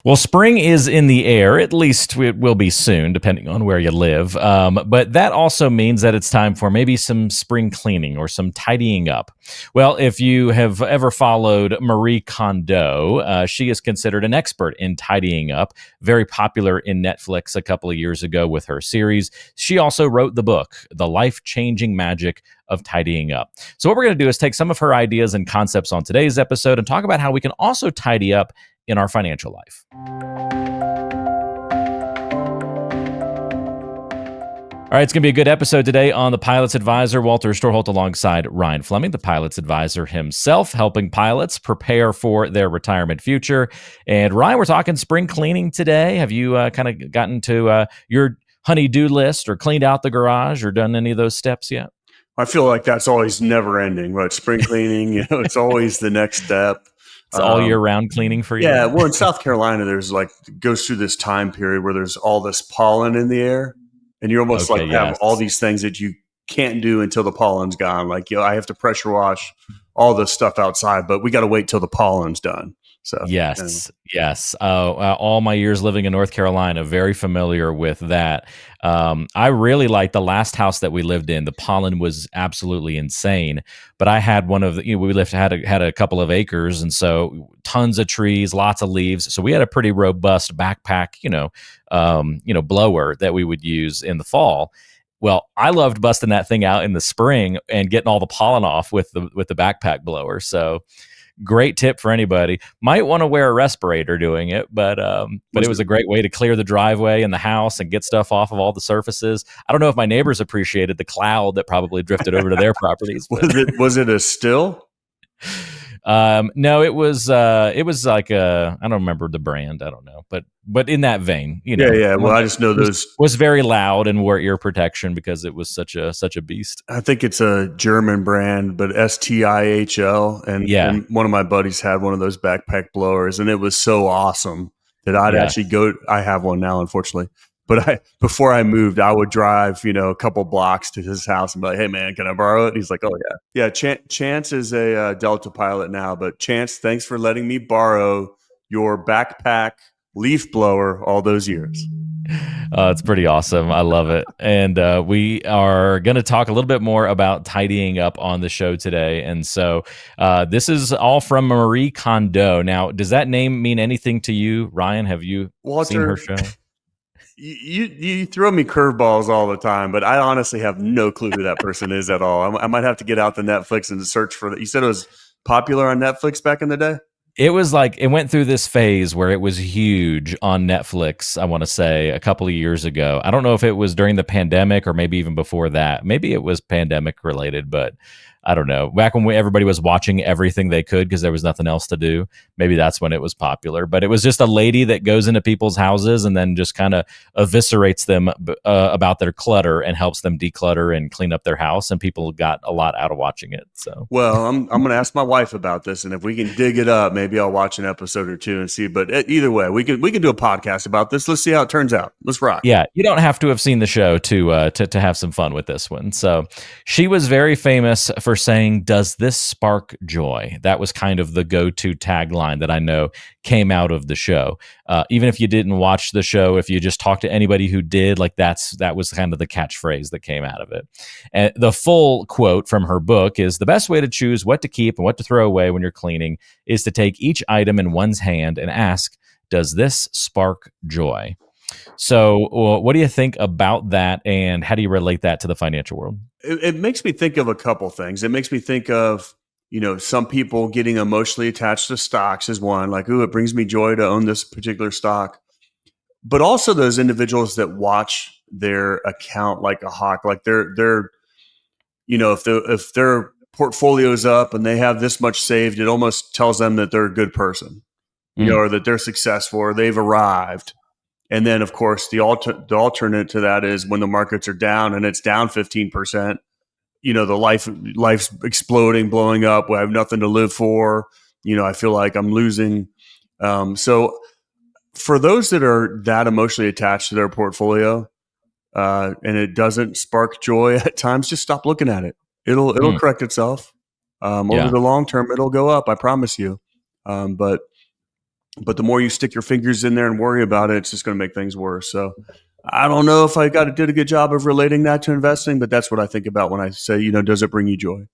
Well, spring is in the air. At least it will be soon, depending on where you live. But that also means that it's time for maybe some spring cleaning or some tidying up. Well, if you have ever followed Marie Kondo, she is considered an expert in tidying up, very popular in Netflix a couple of years ago with her series. She also wrote the book, The Life Changing Magic of Tidying Up. So, what we're going to do is take some of her ideas and concepts on today's episode and talk about how we can also tidy up in our financial life. All right, it's going to be a good episode today on The Pilot's Advisor. Walter Storholt alongside Ryan Fleming, the Pilot's Advisor himself, helping pilots prepare for their retirement future. And Ryan, we're talking spring cleaning today. Have you kind of gotten to your honey-do list or cleaned out the garage or done any of those steps yet? I feel like that's always never ending, but spring cleaning, it's always the next step. It's all year round cleaning for you. Yeah. Well, in South Carolina, there's goes through this time period where there's all this pollen in the air, and you're almost have all these things that you can't do until the pollen's gone. I have to pressure wash all this stuff outside, but we got to wait till the pollen's done. So yes. All my years living in North Carolina, very familiar with that. I really liked the last house that we lived in. The pollen was absolutely insane, but I had one of the, we had a couple of acres, and so tons of trees, lots of leaves. So we had a pretty robust backpack, blower that we would use in the fall. Well, I loved busting that thing out in the spring and getting all the pollen off with the backpack blower. So great tip for anybody. Might want to wear a respirator doing it, but it was a great way to clear the driveway and the house and get stuff off of all the surfaces. I don't know if my neighbors appreciated the cloud that probably drifted over to their properties. Was it a still? No, it was like I don't remember the brand. I don't know, but in that vein, Yeah. Well, I just know those was very loud and wore ear protection because it was such a beast. I think it's a German brand, but STIHL. And one of my buddies had one of those backpack blowers, and it was so awesome that I'd actually go. I have one now, unfortunately. But before I moved, I would drive, a couple blocks to his house and be like, "Hey, man, can I borrow it?" And he's like, "Oh yeah, yeah." Chance is a Delta pilot now, but Chance, thanks for letting me borrow your backpack leaf blower all those years. It's pretty awesome. I love it. And we are going to talk a little bit more about tidying up on the show today. And so this is all from Marie Kondo. Now, does that name mean anything to you, Ryan? Have you seen her show? You throw me curveballs all the time, but I honestly have no clue who that person is at all. I might have to get out the Netflix and search for that. You said it was popular on Netflix back in the day? It was it went through this phase where it was huge on Netflix, I want to say, a couple of years ago. I don't know if it was during the pandemic or maybe even before that. Maybe it was pandemic related, but I don't know. Back when everybody was watching everything they could because there was nothing else to do, maybe that's when it was popular. But it was just a lady that goes into people's houses and then just kind of eviscerates them about their clutter and helps them declutter and clean up their house. And people got a lot out of watching it. So, well, I'm going to ask my wife about this, and if we can dig it up, maybe I'll watch an episode or two and see. But either way, we can do a podcast about this. Let's see how it turns out. Let's rock. Yeah, you don't have to have seen the show to have some fun with this one. So, she was very famous for saying, "Does this spark joy?" That was kind of the go-to tagline that I know came out of the show. Even if you didn't watch the show, if you just talked to anybody who did, that was kind of the catchphrase that came out of it. And the full quote from her book is, "The best way to choose what to keep and what to throw away when you're cleaning is to take each item in one's hand and ask, does this spark joy?" So what do you think about that, and how do you relate that to the financial world? It makes me think of a couple things. It makes me think of, some people getting emotionally attached to stocks is one, like, "Ooh, it brings me joy to own this particular stock." But also those individuals that watch their account like a hawk, like they're if their portfolio's up and they have this much saved, it almost tells them that they're a good person, or that they're successful or they've arrived. And then, of course, the alternate to that is when the markets are down and it's down 15%, the life's exploding, blowing up. I have nothing to live for. I feel like I'm losing. So for those that are that emotionally attached to their portfolio, and it doesn't spark joy at times, just stop looking at it. It'll correct itself. Over the long term, it'll go up. I promise you. But But the more you stick your fingers in there and worry about it, it's just going to make things worse. So I don't know if did a good job of relating that to investing, but that's what I think about when I say, does it bring you joy?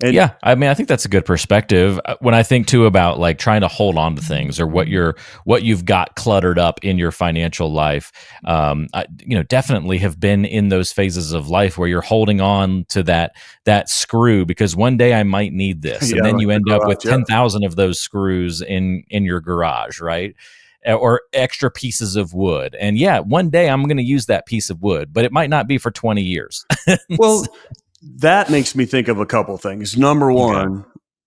And Yeah, I mean, I think that's a good perspective. When I think too about like trying to hold on to things or what you've got cluttered up in your financial life, I, definitely have been in those phases of life where you're holding on to that screw because one day I might need this, and yeah, then like you the end up with garage. Yeah. 10,000 of those screws in your garage, right? Or extra pieces of wood, and yeah, one day I'm going to use that piece of wood, but it might not be for 20 years. Well, that makes me think of a couple things. Number Okay. one,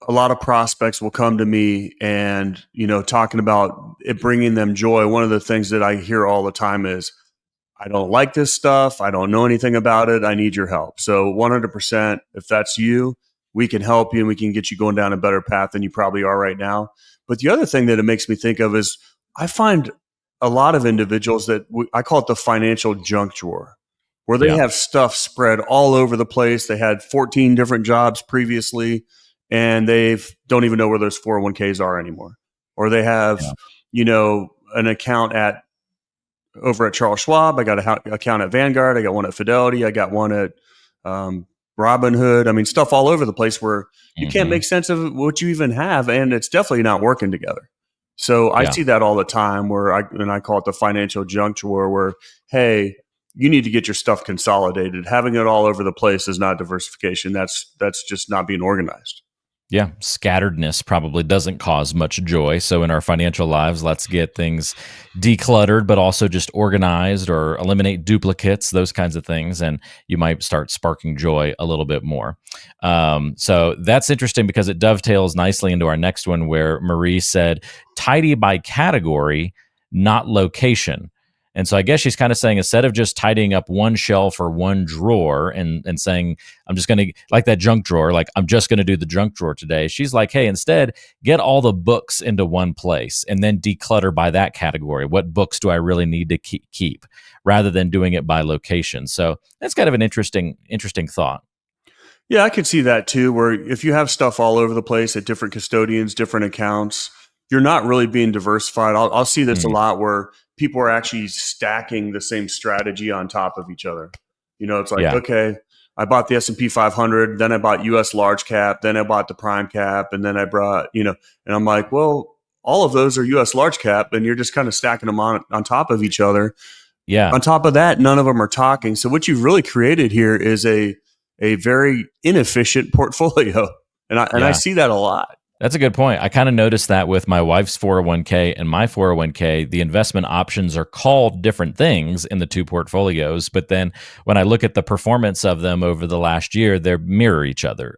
a lot of prospects will come to me and, talking about it bringing them joy. One of the things that I hear all the time is, I don't like this stuff. I don't know anything about it. I need your help. So 100%, if that's you, we can help you and we can get you going down a better path than you probably are right now. But the other thing that it makes me think of is I find a lot of individuals that I call it the financial junk drawer, where they Yeah. have stuff spread all over the place. They had 14 different jobs previously, and they don't even know where those 401ks are anymore. Or they have, Yeah. an account over at Charles Schwab. I got an account at Vanguard. I got one at Fidelity. I got one at Robinhood. I mean, stuff all over the place where you can't Hmm. make sense of what you even have, and it's definitely not working together. So I Yeah. see that all the time where I call it the financial junk drawer where, hey, you need to get your stuff consolidated. Having it all over the place is not diversification. That's just not being organized. Yeah, scatteredness probably doesn't cause much joy. So in our financial lives, let's get things decluttered, but also just organized or eliminate duplicates, those kinds of things, and you might start sparking joy a little bit more. So that's interesting because it dovetails nicely into our next one, where Marie said, "Tidy by category, not location." And so I guess she's kind of saying instead of just tidying up one shelf or one drawer and saying, I'm just going to, like that junk drawer, like I'm just going to do the junk drawer today. She's like, hey, instead, get all the books into one place and then declutter by that category. What books do I really need to keep rather than doing it by location? So that's kind of an interesting thought. Yeah, I could see that too, where if you have stuff all over the place at different custodians, different accounts, you're not really being diversified. I'll see this a Mm, lot where people are actually stacking the same strategy on top of each other. It's like, yeah. okay, I bought the S&P 500, then I bought US large cap, then I bought the prime cap, and then I brought, and I'm like, well, all of those are US large cap, and you're just kind of stacking them on top of each other. Yeah. On top of that, none of them are talking. So what you've really created here is a very inefficient portfolio. And I Yeah. see that a lot. That's a good point. I kind of noticed that with my wife's 401k and my 401k, the investment options are called different things in the two portfolios. But then when I look at the performance of them over the last year, they mirror each other.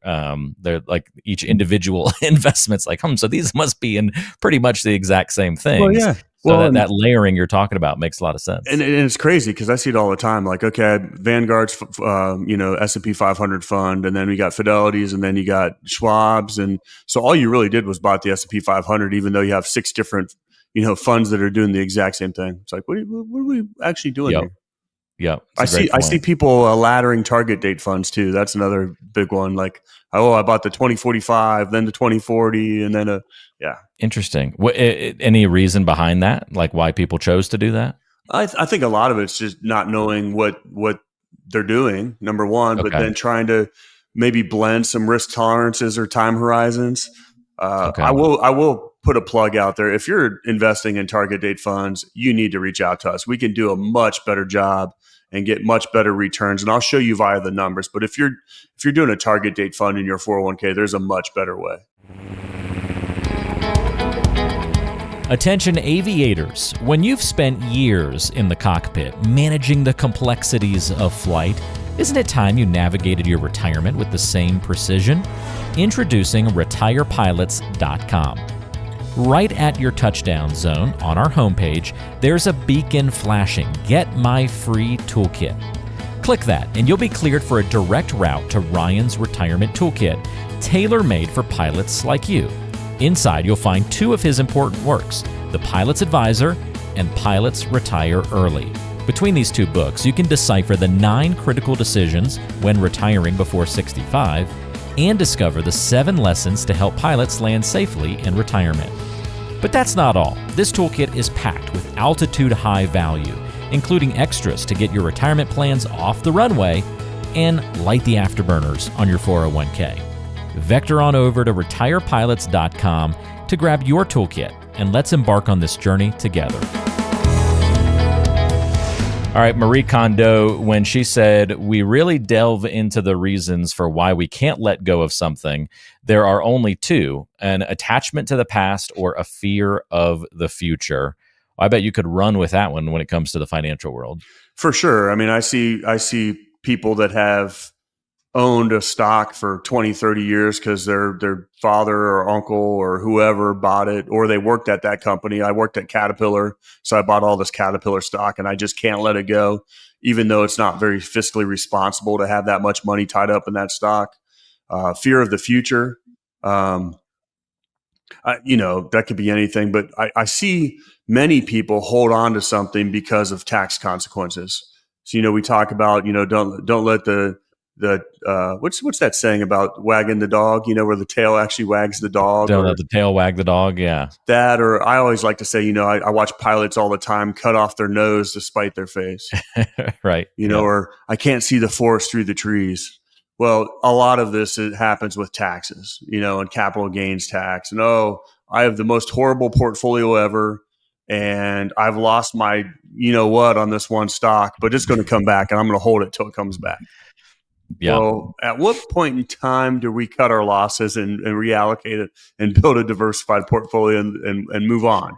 They're like each individual investment's like, so these must be in pretty much the exact same Well, things. yeah. So Well, that layering you're talking about makes a lot of and sense. it's crazy because I see it all the time. Like, okay, Vanguard's, S&P 500 fund, and then we got Fidelity's, and then you got Schwab's, and so all you really did was bought the S&P 500, even though you have 6 different, funds that are doing the exact same thing. It's like, what are we actually doing Yep. here? Yep. It's I a see great I see point. people laddering target date funds too. That's another big one. Like, oh, I bought the 2045, then the 2040, and then yeah. Interesting. Any reason behind that? Like why people chose to do that? I think a lot of it's just not knowing what they're doing. Number one, but Okay. then trying to maybe blend some risk tolerances or time horizons. I Okay. will put a plug out there. If you're investing in target date funds, you need to reach out to us. We can do a much better job and get much better returns. And I'll show you via the numbers. But if you're doing a target date fund in your 401k, there's a much better way. Attention aviators, when you've spent years in the cockpit managing the complexities of flight, isn't it time you navigated your retirement with the same precision? Introducing retirepilots.com. Right at your touchdown zone on our homepage, there's a beacon flashing, Get My Free Toolkit. Click that and you'll be cleared for a direct route to Ryan's Retirement Toolkit, tailor-made for pilots like you. Inside, you'll find 2 of his important works, The Pilot's Advisor and Pilots Retire Early. Between these 2 books, you can decipher the 9 critical decisions when retiring before 65 and discover the 7 lessons to help pilots land safely in retirement. But that's not all. This toolkit is packed with altitude high value, including extras to get your retirement plans off the runway and light the afterburners on your 401k. Vector on over to retirepilots.com to grab your toolkit, and let's embark on this journey together. All right, Marie Kondo, when she said, we really delve into the reasons for why we can't let go of something, there are only two: an attachment to the past or a fear of the future. I bet you could run with that one when it comes to the financial world. For sure. I mean, I see people that have owned a stock for 20, 30 years because their father or uncle or whoever bought it, or they worked at that company. I worked at Caterpillar, so I bought all this Caterpillar stock, and I just can't let it go, even though it's not very fiscally responsible to have that much money tied up in that stock. Fear of the future. That could be anything, but I see many people hold on to something because of tax consequences. So, we talk about, don't let the what's that saying about wagging the dog, where the tail actually wags the dog? Don't let the tail wag the dog. Yeah. That, or I always like to say, I watch pilots all the time cut off their nose to spite their face. Right. Or I can't see the forest through the trees. Well, a lot of this happens with taxes, and capital gains tax. And, I have the most horrible portfolio ever, and I've lost my, on this one stock, but it's going to come back, and I'm going to hold it till it comes back. Yeah. Well, at what point in time do we cut our losses and reallocate it and build a diversified portfolio and move on?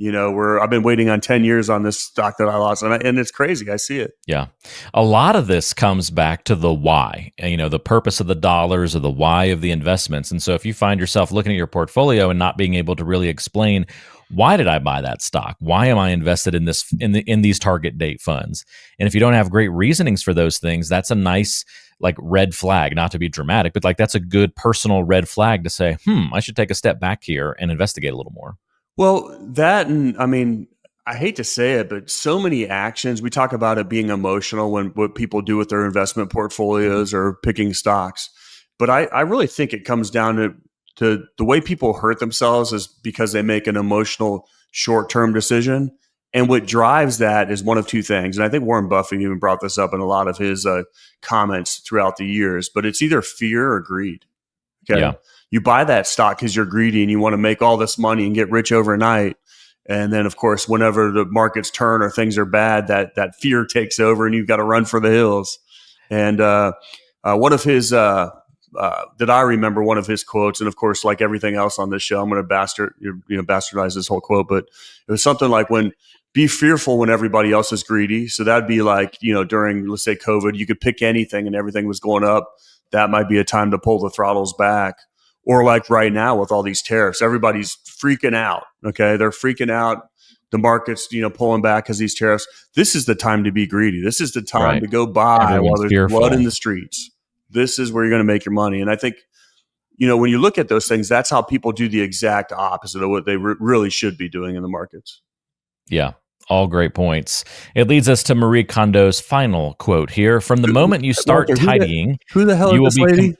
I've been waiting on 10 years on this stock that I lost, and it's crazy. I see it. Yeah. A lot of this comes back to the why, the purpose of the dollars or the why of the investments. And so if you find yourself looking at your portfolio and not being able to really explain, why did I buy that stock? Why am I invested in this, in these target date funds? And if you don't have great reasonings for those things, that's a nice red flag, not to be dramatic, but that's a good personal red flag to say, I should take a step back here and investigate a little more. Well, that, and I mean, I hate to say it, but so many actions, we talk about it being emotional when what people do with their investment portfolios or picking stocks. But I really think it comes down to the way people hurt themselves is because they make an emotional short-term decision. And what drives that is one of two things. And I think Warren Buffett even brought this up in a lot of his comments throughout the years, but it's either fear or greed. Okay. Yeah. You buy that stock because you're greedy and you want to make all this money and get rich overnight. And then, of course, whenever the markets turn or things are bad, that fear takes over and you've got to run for the hills. And one of his, that I remember, one of his quotes, and of course, like everything else on this show, I'm going to bastardize this whole quote, but it was something like, be fearful when everybody else is greedy. So that'd be like, during, let's say, COVID, you could pick anything and everything was going up. That might be a time to pull the throttles back. Or like right now with all these tariffs, everybody's freaking out. Okay. They're freaking out. The market's, pulling back because these tariffs. This is the time to be greedy. This is the time to go buy while there's fearful. Blood in the streets. This is where you're going to make your money. And I think, when you look at those things, that's how people do the exact opposite of what they really should be doing in the markets. Yeah. All great points. It leads us to Marie Kondo's final quote here. From the moment you start tidying, who the hell is this lady?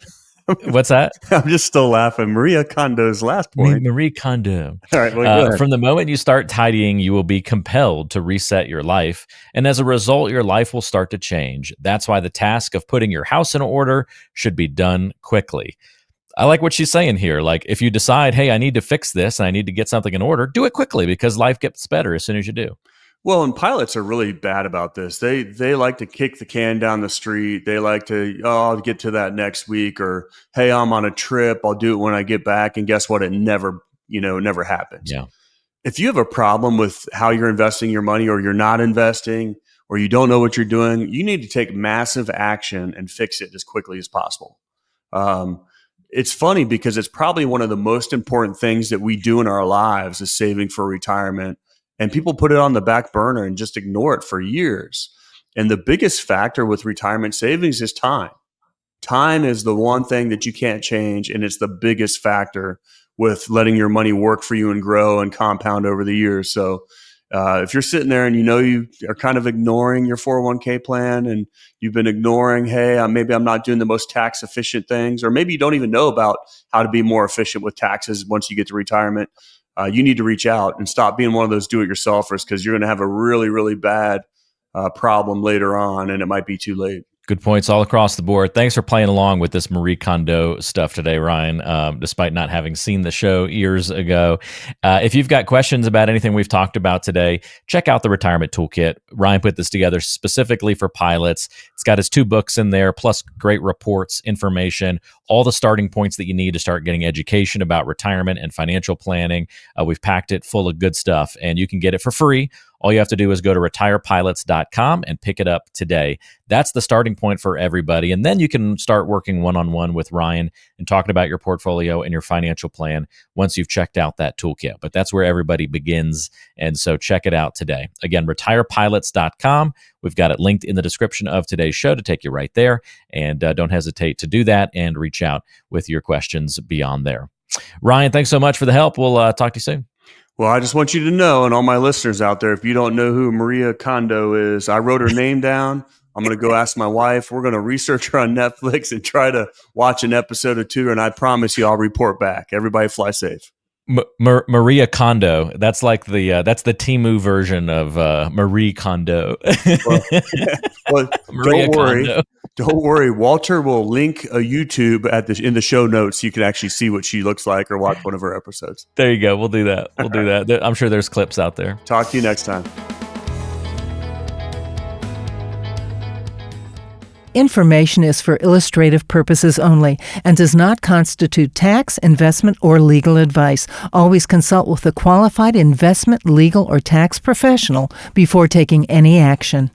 What's that? I'm just still laughing. Marie Kondo's last point. Marie Kondo. All right. Well, from the moment you start tidying, you will be compelled to reset your life. And as a result, your life will start to change. That's why the task of putting your house in order should be done quickly. I like what she's saying here. If you decide, hey, I need to fix this and I need to get something in order, do it quickly because life gets better as soon as you do. Well, and pilots are really bad about this. They like to kick the can down the street. They like to, I'll get to that next week, or, hey, I'm on a trip. I'll do it when I get back. And guess what? It never happens. Yeah. If you have a problem with how you're investing your money, or you're not investing, or you don't know what you're doing, you need to take massive action and fix it as quickly as possible. It's funny because it's probably one of the most important things that we do in our lives is saving for retirement. And people put it on the back burner and just ignore it for years. And the biggest factor with retirement savings is time. Time is the one thing that you can't change. And it's the biggest factor with letting your money work for you and grow and compound over the years. So if you're sitting there and you are kind of ignoring your 401k plan, and you've been ignoring, hey, maybe I'm not doing the most tax efficient things, or maybe you don't even know about how to be more efficient with taxes once you get to retirement, you need to reach out and stop being one of those do-it-yourselfers, because you're going to have a really, really bad problem later on, and it might be too late. Good points all across the board. Thanks for playing along with this Marie Kondo stuff today, Ryan, despite not having seen the show years ago. If you've got questions about anything we've talked about today, check out the Retirement Toolkit. Ryan put this together specifically for pilots. It's got his 2 books in there, plus great reports, information, all the starting points that you need to start getting education about retirement and financial planning. We've packed it full of good stuff, and you can get it for free. All you have to do is go to retirepilots.com and pick it up today. That's the starting point for everybody. And then you can start working one-on-one with Ryan and talking about your portfolio and your financial plan once you've checked out that toolkit. But that's where everybody begins. And so check it out today. Again, retirepilots.com. We've got it linked in the description of today's show to take you right there. And don't hesitate to do that and reach out with your questions beyond there. Ryan, thanks so much for the help. We'll talk to you soon. Well, I just want you to know, and all my listeners out there, if you don't know who Marie Kondo is, I wrote her name down. I'm going to go ask my wife. We're going to research her on Netflix and try to watch an episode or 2. And I promise you, I'll report back. Everybody fly safe. Maria Kondo. That's like that's the Temu version of Marie Kondo. well, don't worry. Walter will link a YouTube in the show notes so you can actually see what she looks like or watch one of her episodes. There you go. We'll do that. I'm sure there's clips out there. Talk to you next time. Information is for illustrative purposes only and does not constitute tax, investment, or legal advice. Always consult with a qualified investment, legal, or tax professional before taking any action.